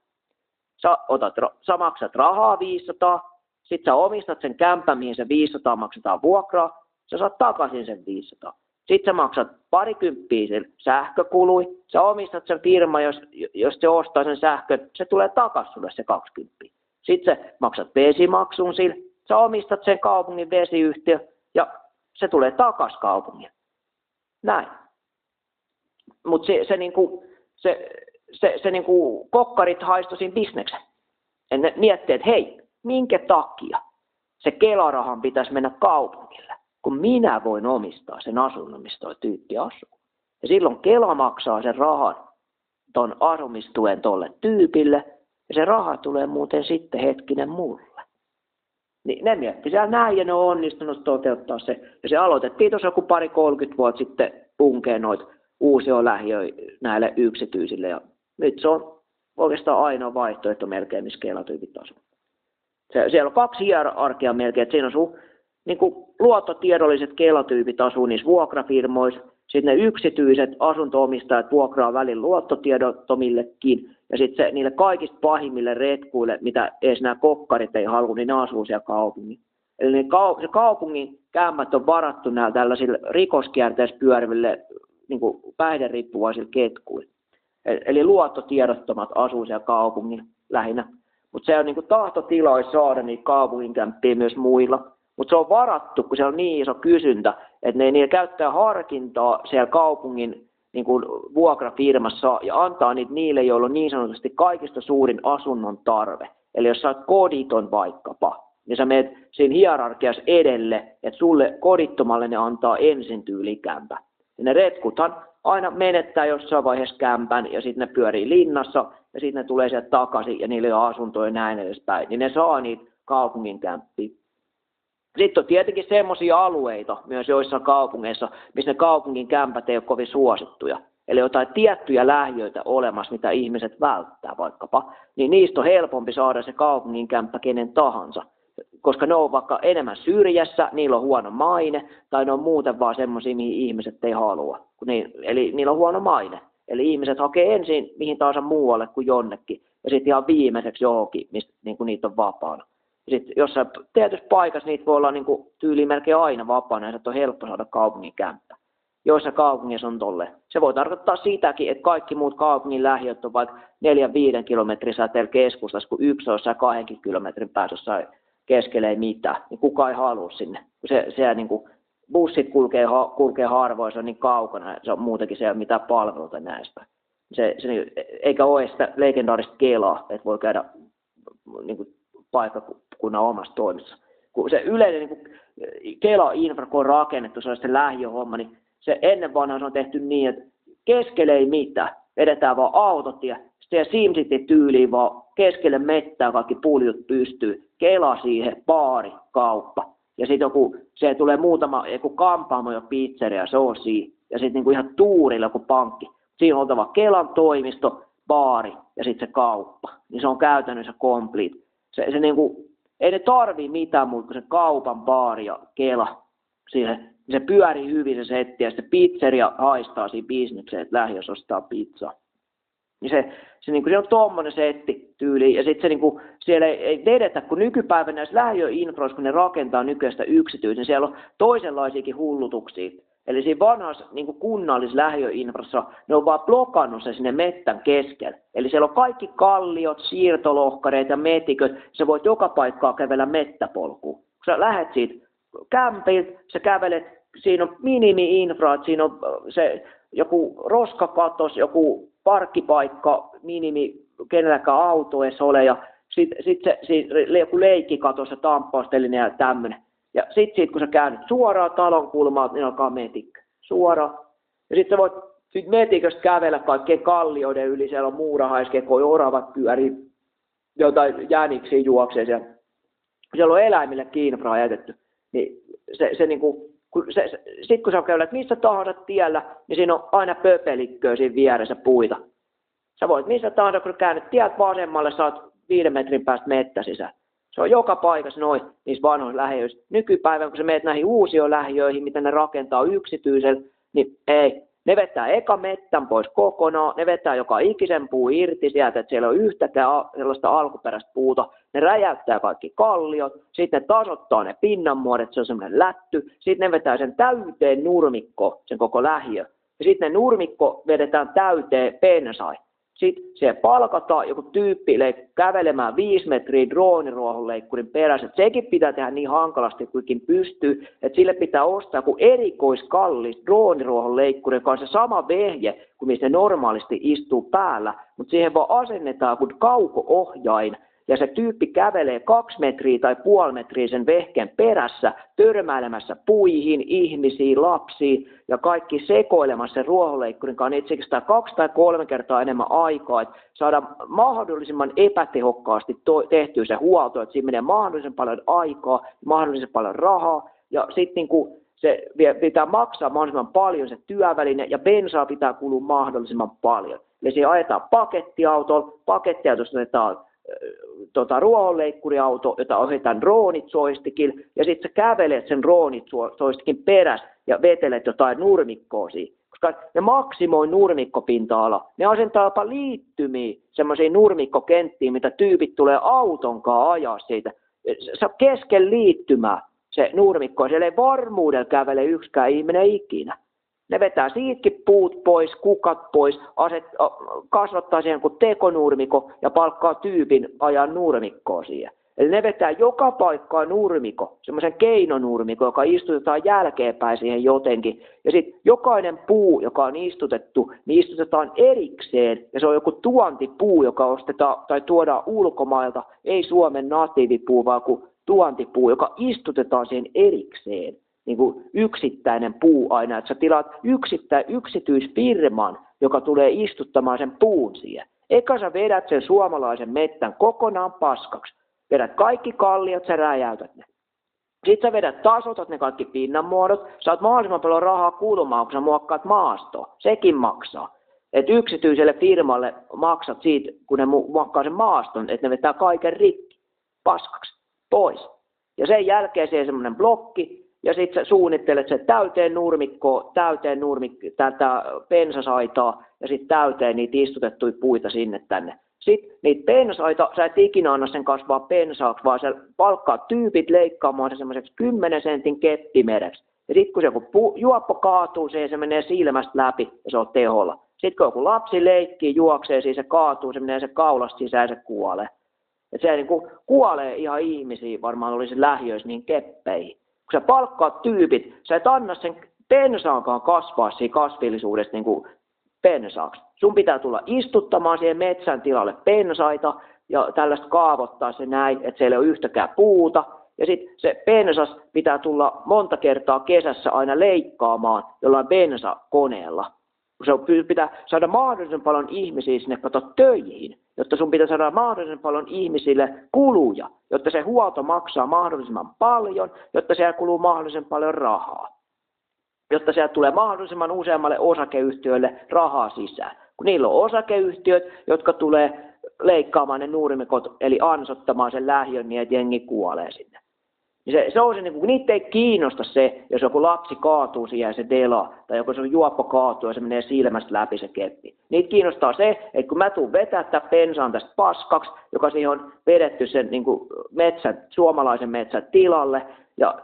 Sä maksat rahaa 500, sit sä omistat sen kämpän, mihin se 500 maksetaan vuokraa, sä saat takaisin sen 500. Sitten sä maksat 20 sen sähkökului, sä omistat sen firma, jos se ostaa sen sähkön, se tulee takaisin sulle se 20. Sitten sä maksat vesimaksun sille, sä omistat sen kaupungin vesiyhtiö ja se tulee takaisin kaupungin. Näin. Mutta se niinku kokkarit haistoi siinä bisneksen. Ja ne miettii, että hei, minkä takia se Kelarahan pitäisi mennä kaupungille, kun minä voin omistaa sen asunnon, mistä tuo tyyppi asuu. Ja silloin Kela maksaa sen rahan ton asumistuen tolle tyypille, ja se raha tulee muuten sitten hetkinen mulle. Niin ne miettii siellä näin, ja ne on onnistunut toteuttaa se. Ja se aloitettiin tuossa joku 30 vuotta sitten punkeen noita uusia lähiöitä näille yksityisille. Ja nyt se on oikeastaan ainoa vaihtoehto melkein, missä Kela-tyypit asuu. Siellä on 2 hierarkiaa melkein, että siinä on sun niin luottotiedolliset Kela-tyypit asuu niissä vuokrafirmoissa, Sitten ne yksityiset asuntoomistajat vuokraa välin luottotiedottomillekin. Ja sitten niille kaikista pahimmille retkuille, mitä edes nämä kokkarit ei halua, niin ne asuu siellä kaupungin. Eli se kaupungin kämmät on varattu näillä tällaisille rikoskierteessä pyöriville niin päihderiippuvaisille ketkuille. Eli luottotiedottomat asuu siellä kaupungin lähinnä. Mutta se on niin tahtotiloissa saada niitä kaupungin kämppiä myös muilla. Mutta se on varattu, kun se on niin iso kysyntä, että niillä käyttää harkintaa siellä kaupungin niin kuin vuokrafirmassa ja antaa niitä niille, joilla on niin sanotusti kaikista suurin asunnon tarve. Eli jos sä oot koditon vaikkapa, niin sä menet siinä hierarkiassa edelle, että sulle kodittomalle ne antaa ensin tyylikämpä. Ja ne retkuthan aina menettää jossain vaiheessa kämpän ja sitten ne pyörii linnassa ja sitten ne tulee sieltä takaisin ja niillä on asuntoja ja näin edespäin. Niin ne saa niitä kaupungin kämppiä. Sitten on tietenkin semmoisia alueita myös joissain kaupungeissa, missä ne kaupungin kämpät ei ole kovin suosittuja. Eli jotain tiettyjä lähiöitä olemassa, mitä ihmiset välttää vaikkapa, niin niistä on helpompi saada se kaupungin kämppä kenen tahansa. Koska ne on vaikka enemmän syrjässä, niillä on huono maine, tai ne on muuten vaan semmoisia, mihin ihmiset ei halua. Eli niillä on huono maine. Eli ihmiset hakee ensin mihin tahansa muualle kuin jonnekin, ja sitten ihan viimeiseksi johonkin, mistä niin niitä on vapaana. Sitten jossain tietyssä paikassa niitä voi olla niin tyyliin melkein aina vapaana, ja se on helppo saada kaupungin kämppä. Joissa kaupungissa on tolleen. Se voi tarkoittaa sitäkin, että kaikki muut kaupungin lähiöt on vaikka 4-5 kilometrin säteellä keskustassa, kun yksi on jossain 2 kilometrin päässä jossain keskellä ei mitään, niin kukaan ei halua sinne. Se niin kuin, bussit kulkee harvoin, se on niin kaukana, se on muutenkin, se ei ole mitään palveluita näistä. Eikä ole sitä legendaarista Kelaa, että voi käydä niin kuin, paikkakunnan omassa toimissa. Kun se yleinen niin kuin Kela-infra, kun on rakennettu, se on se lähiöhomma, niin se ennen vanhaan se on tehty niin, että keskelle ei mitään, vedetään vaan autotie, sitten SimCity-tyyliin vaan keskelle mettää kaikki puljut pystyy, Kela siihen, baari, kauppa. Ja sitten se tulee joku kampaamo ja pizzeria, se on siinä. Ja sitten niinku ihan tuurilla joku pankki. Siinä on oltava Kelan toimisto, baari ja sitten se kauppa. Niin se on käytännössä complete. Se niinku, ei ne tarvii mitään muuta kuin se kaupan, baari ja Kela. Siihen, se pyörii hyvin se setti ja sitten pizzeria haistaa siinä bisnekseen, että lähiössä ostaa pizzaa. Niin se on tuommoinen setti tyyli, ja sitten se niinku, siellä ei vedetä, kun nykypäivänä näissä lähiöinfroissa, kun ne rakentaa nykyistä yksityisen, niin siellä on toisenlaisiakin hullutuksia. Eli siinä vanhassa niinku kunnallisessa lähiöinfrassa ne on vaan blokannut se sinne mettän keskellä. Eli siellä on kaikki kalliot, siirtolohkareet ja metiköt, sä voit joka paikkaa kävellä mettäpolkuun. Kun sä lähet siitä kämpiltä, sä kävelet, siinä on minimi-infra, siinä on se joku roskakatos, joku parkkipaikka, minimi, kenelläkään auto edes ole, ja sitten joku leikkikatos ja tamppaustelinen ja tämmöinen. Ja sitten kun sä käännyt suoraan talon kulmaan, niin alkaa metikkä. Suoraan. Ja sitten sä voit metiköstä kävellä kaikkien kallioiden yli, siellä on muurahaiskekkoja, oravat pyörii, jotain jäniksiä juoksee siellä. Siellä on eläimillekin infraa jätetty. Niin sitten kun sä kävelet missä tahansa tiellä, niin siinä on aina pöpelikköä siinä vieressä puita. Sä voit missä tahansa, kun käännyt tieltä vasemmalle, saat 5 metrin päästä mettä sisään. Se on joka paikassa noin niissä vanhoissa lähiöissä. Nykypäivänä, kun sä menet näihin uusiin lähiöihin, mitä ne rakentaa yksityisellä, niin ei. Ne vetää eka mettän pois kokonaan, ne vetää joka ikisen puu irti sieltä, että siellä on yhtäkään sellaista alkuperäistä puuta. Ne räjäyttää kaikki kalliot, sitten ne tasoittaa ne pinnanmuodot, se on semmoinen lätty. Sitten ne vetää sen täyteen nurmikko, sen koko lähiö. Ja sitten ne nurmikko vedetään täyteen pensai. Sitten siellä palkataan joku tyyppi kävelemään 5 metriä drooniruohonleikkurin perässä. Sekin pitää tehdä niin hankalasti kuinkin pystyy, että sille pitää ostaa joku erikoiskallis drooniruohonleikkuri, joka on se sama vehje kuin missä ne normaalisti istuu päällä, mutta siihen vaan asennetaan kuin kauko-ohjain. Ja se tyyppi kävelee 2 metriä tai 0,5 metriä sen vehkeen perässä, törmäilemässä puihin, ihmisiin, lapsiin ja kaikki sekoilemassa sen ruohonleikkurin kanssa. Niin itse asiassa 2 tai 3 kertaa enemmän aikaa, että saadaan mahdollisimman epätehokkaasti tehtyä se huolto, että siinä menee mahdollisimman paljon aikaa, mahdollisimman paljon rahaa ja sitten niin se pitää maksaa mahdollisimman paljon se työväline ja bensaa pitää kulua mahdollisimman paljon. Eli siinä ajetaan pakettiautolla, pakettiautosta otetaan ruohonleikkuriauto, jota ohjataan droonit joystickilla, ja sitten sä kävelet sen droonit joystickin perässä, ja vetelet jotain nurmikkoa siihen. Koska ne maksimoi nurmikkopinta-ala. Ne asentaa jopa liittymiä semmoisiin nurmikkokenttiin, mitä tyypit tulee autonkaan ajaa siitä. Se on kesken liittymää se nurmikko. Siellä ei varmuudella kävele yksikään ihminen ikinä. Ne vetää siitäkin puut pois, kukat pois, kasvattaa siihen kuin tekonurmikko ja palkkaa tyypin ajan nurmikkoa siihen. Eli ne vetää joka paikkaan nurmikko, semmoisen keinonurmikko, joka istutetaan jälkeenpäin siihen jotenkin. Ja sitten jokainen puu, joka on istutettu, niin istutetaan erikseen. Ja se on joku tuontipuu, joka ostetaan tai tuodaan ulkomailta, ei Suomen natiivipuu, vaan kuin tuontipuu, joka istutetaan siihen erikseen. Niin kuin yksittäinen puu aina, että sä tilaat yksityisfirman, joka tulee istuttamaan sen puun siihen. Eikä sä vedät sen suomalaisen mettän kokonaan paskaksi. Vedät kaikki kalliot, sä räjäytät ne. Sitten sä vedät tasotat ne kaikki pinnanmuodot, saat mahdollisimman paljon rahaa kulumaan, kun sä muokkaat maastoa. Sekin maksaa. Että yksityiselle firmalle maksat siitä, kun ne muokkaa sen maaston, että ne vetää kaiken rikki, paskaksi, pois. Ja sen jälkeen se on semmoinen blokki, ja sitten sä suunnittelet sen täyteen nurmikkoa, tätä pensasaitaa, ja sitten täyteen niitä istutettuja puita sinne tänne. Sitten niitä pensaita, sä et ikinä anna sen kasvaa pensaaksi, vaan sä palkkaat tyypit leikkaamaan sen semmoiseksi 10 sentin keppimereksi. Ja sitten kun se juoppo kaatuu, se menee silmästä läpi ja se on teholla. Sitten kun joku lapsi leikkii, juoksee, se kaatuu, se menee se kaulasta sisään ja se kuolee. Et se niin kuin kuolee ihan ihmisiä, varmaan olisi lähiöissä niihin keppeihin. Kun sä palkkaat tyypit, sä et anna sen pensaankaan kasvaa siinä kasvillisuudesta niin kuin pensaaksi. Sun pitää tulla istuttamaan siihen metsän tilalle pensaita ja tällaista kaavoittaa se näin, että siellä ei ole yhtäkään puuta. Ja sitten se pensas pitää tulla monta kertaa kesässä aina leikkaamaan jollain bensakoneella. Se pitää saada mahdollisimman paljon ihmisiä sinne töihin, jotta sun pitää saada mahdollisimman paljon ihmisille kuluja, jotta se huolto maksaa mahdollisimman paljon, jotta siellä kuluu mahdollisimman paljon rahaa. Jotta sieltä tulee mahdollisimman useammalle osakeyhtiöille rahaa sisään. Kun niillä on osakeyhtiöt, jotka tulee leikkaamaan ne nurmikot, eli ansottamaan sen lähiön niin, että jengi kuolee sinne. Niin se on se, niin kun niitä ei kiinnosta se, jos joku lapsi kaatuu siihen ja se delaa, tai joku se juoppo kaatuu ja se menee silmästä läpi se keppi. Niitä kiinnostaa se, että kun mä tuun vetää tämän pensaan tästä paskaksi, joka siihen on vedetty sen niin kuin suomalaisen metsän tilalle, ja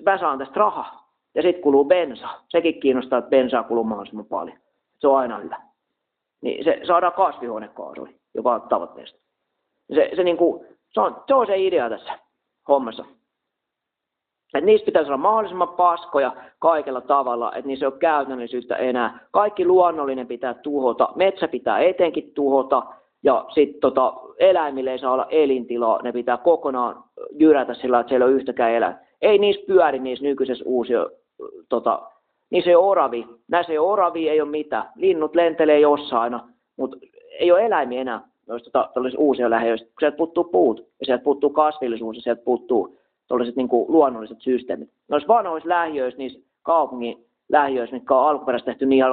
mä saan tästä rahaa. Ja sitten kuluu bensaa. Sekin kiinnostaa, että bensaa kuluu mahdollisimman paljon. Se on aina hyvä. Niin se saadaan kasvihuonekaasuja, joka on tavoitteesta. Se on se idea tässä hommassa. Että niistä pitäisi olla mahdollisimman paskoja kaikella tavalla, että niissä ei ole käytännöllisyyttä enää. Kaikki luonnollinen pitää tuhota, metsä pitää etenkin tuhota, ja sitten eläimille ei saa olla elintilaa, ne pitää kokonaan jyrätä sillä, että siellä ei ole yhtäkään eläintä. Ei niissä pyöri niissä nykyisessä niissä ei ole oravia. Näissä ei ole oravia, ei ole mitään. Linnut lentelee jossain aina, mutta ei ole eläimiä enää, jos tällaisia uusia lähiöistä. Sieltä puuttuu puut, ja sieltä puuttuu kasvillisuus, ja sieltä puuttuu tällaiset niin kuin luonnolliset systeemit. Noissa vanhoissa lähiöissä, niissä kaupungin lähiöissä, mitkä on alkuperäisesti tehty niin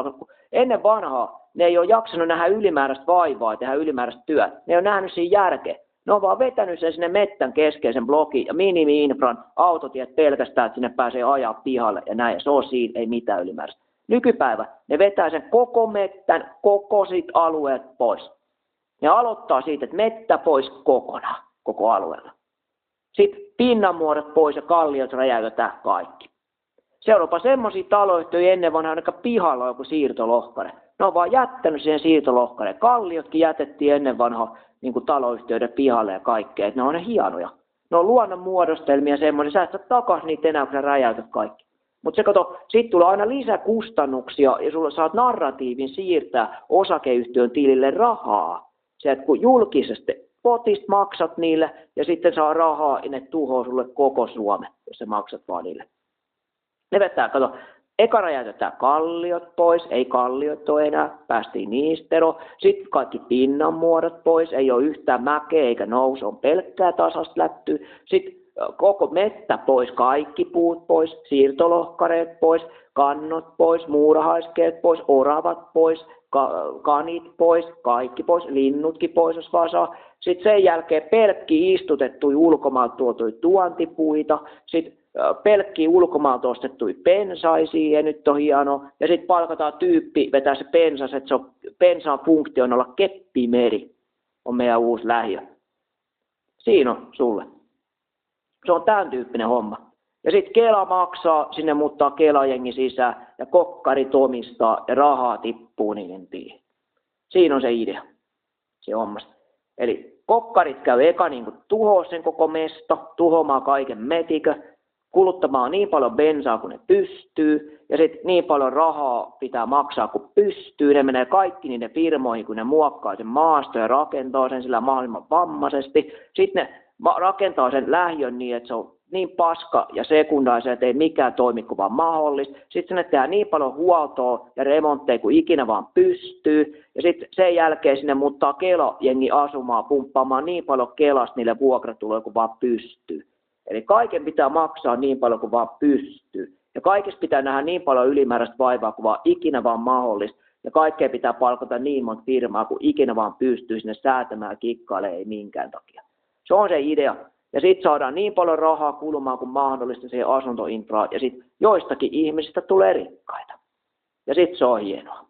ennen vanhaa, ne ei ole jaksanut nähdä ylimääräistä vaivaa ja tehdä ylimääräistä työtä. Ne on nähnyt siinä järkeä. Ne on vaan vetänyt sen sinne mettän keskeisen blokin ja minimi-infran autotiet pelkästään, että sinne pääsee ajaa pihalle ja näin. Se on siinä, ei mitään ylimääräistä. Nykypäivä ne vetää sen koko mettän, koko sit alueet pois. Ne aloittaa siitä, että mettä pois kokonaan, koko alueella. Sitten pinnanmuodot pois ja kalliot räjäytetään kaikki. Se on jopa semmoisia taloja, että ennen vanhaa ainakaan pihalla on joku siirtolohkare. Ne on vaan jättänyt siihen siirtolohkareen. Kalliotkin jätettiin ennen vanhaa niin kuin taloyhtiöiden pihalle ja kaikkea. Ne on ne hienoja. Ne on luonnon muodostelmia semmoisia. Sä et saa takaisin niitä enää, kun sä räjäytät kaikki. Mutta se kato, sit tulee aina lisäkustannuksia ja sulla saat narratiivin siirtää osakeyhtiön tilille rahaa. Se, että kun julkisesti potista maksat niille ja sitten saa rahaa ja ne tuhoaa sulle koko Suomen, jos sä maksat vaan niille. Ne vetää, kato, eka räjäytetään kalliot pois, ei kalliot ole enää, päästiin niistä ero. Sitten kaikki pinnanmuodot pois, ei ole yhtään mäkeä eikä nousu, on pelkkää tasasta lättyä. Sitten koko mettä pois, kaikki puut pois, siirtolohkareet pois, kannot pois, muurahaiskeet pois, oravat pois, kanit pois, kaikki pois, linnutkin pois, jos vaan saa. Sitten sen jälkeen pelkki istutettuja ulkomailta tuotuja tuontipuita, sitten pelkkiä ulkomaalta ostettuja pensaisia, ja nyt on hieno, ja sitten palkataan tyyppi vetää se pensas, että se on pensaan funktioon olla keppimeri, on meidän uusi lähiö. Siinä on sulle. Se on tämän tyyppinen homma. Ja sitten Kela maksaa, sinne muuttaa Kela-jengi sisään, ja kokkarit omistaa, ja rahaa tippuu niiden tiihin. Siinä on se idea, se hommasta. Eli kokkarit käy eka niin kuin tuhoa sen koko mesta, tuhoamaan kaiken metikö, kuluttamaan niin paljon bensaa kuin ne pystyy, ja sitten niin paljon rahaa pitää maksaa kuin pystyy. Ne menee kaikki niiden firmoihin, kun ne muokkaa sen maasto ja rakentaa sen sillä mahdollisimman vammaisesti. Sitten ne rakentaa sen lähiön niin, että se on niin paska ja sekundaisia, että ei mikään toimi kuin vaan mahdollista. Sitten sinne tehdään niin paljon huoltoa ja remontteja kuin ikinä vaan pystyy. Ja sitten sen jälkeen sinne muuttaa Kela-jengi asumaan, pumppaamaan niin paljon Kelasta niille vuokratuloja kuin vaan pystyy. Eli kaiken pitää maksaa niin paljon kuin vaan pystyy. Ja kaikessa pitää nähdä niin paljon ylimääräistä vaivaa kuin vaan ikinä vaan mahdollista. Ja kaikkea pitää palkata niin monta firmaa kuin ikinä vaan pystyy sinne säätämään ja kikkailemaan, ei minkään takia. Se on se idea. Ja sitten saadaan niin paljon rahaa kulumaan kuin mahdollista siihen asuntoinfraan. Ja sitten joistakin ihmisistä tulee rikkaita. Ja sitten se on hienoa.